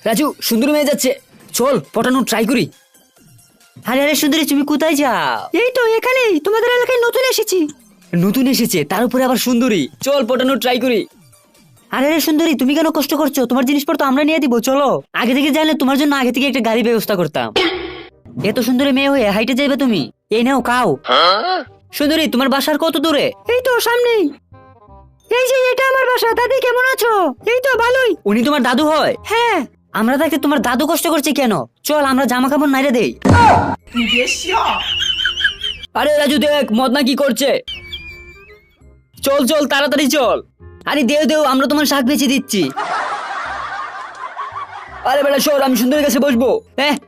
রাজু সুন্দরী মেয়ে যাচ্ছে, চল পটানোর ট্রাই করি। আরে আরে সুন্দরী, তুমি কোথায় যাও? এই তো এখানেই, তোমাদের এলাকায় নতুন এসেছি। নতুন এসেছে তার উপরে আবার সুন্দরী, চল পটানোর ট্রাই করি। আরে আরে সুন্দরী, তুমি কেন কষ্ট করছো? তোমার জিনিসপত্র আমরা নিয়ে দিব, চলো। আগে থেকে জানলে তোমার জন্য আগে থেকে একটা গাড়ি ব্যবস্থা করতাম। এত সুন্দরী মেয়ে হয়ে হাইটে যাইবে তুমি? এই নাও খাও। সুন্দরী, তোমার বাসার কত দূরে? এই তো সামনেই। এই যে এটা আমার বাসা। দাদি কেমন আছো? এই তো ভালোই। উনি তোমার দাদু হয়? হ্যাঁ। আমরা থাকতে তোমার দাদু কষ্ট করছে কেন? চল আমরা জামা কাপড় নাইরে দেই। আরে রাজু দেখ মদনা কি করছে, চল চল তাড়াতাড়ি চল। আরে দেও দেও, আমরা তোমার শাক বেচে দিচ্ছি। আরে বেটা সর, আমি সুন্দরীর কাছে বসবো।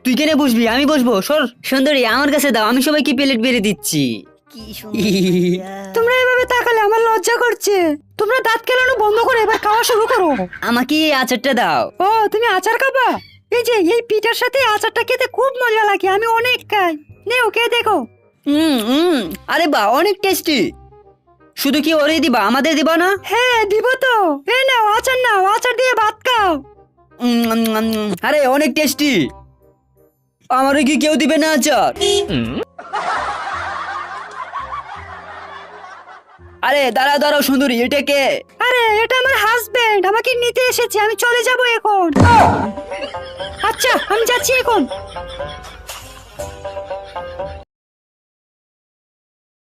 তুই কেনে বসবি? আমি বসবো, সর। সুন্দরী আমার কাছে দাও, আমি সবাইকে প্লেট বেড়ে দিচ্ছি। তোমরা এভাবে তাকালে আমার লজ্জা করছে। তোমরা দাঁত কেলানো বন্ধ করে এবার খাওয়া শুরু করো। আমাকে এই আচারটা দাও। ও তুমি আচার খাবা? এই যে এই পিঠার সাথে আচারটা খেতে খুব মজা লাগে, আমি অনেক খাই। নেও কে দেখো। আরে বাহ, অনেক টেস্টি। শুধু কি ওরে দিবা, আমাদের দিবা না? হ্যাঁ দিব তো। এই নাও আচার, নাও আচার দিয়ে ভাত খাও। আরে অনেক টেস্টি, আমারে কি কেউ দিবে না আচার? আরে দাঁড়াও দাঁড়াও সুন্দরী, এটা কে? আরে এটা আমার হাজবেন্ড, আমাকে নিতে এসেছে, আমি চলে যাব এখন। আচ্ছা আমি যাচ্ছি এখন।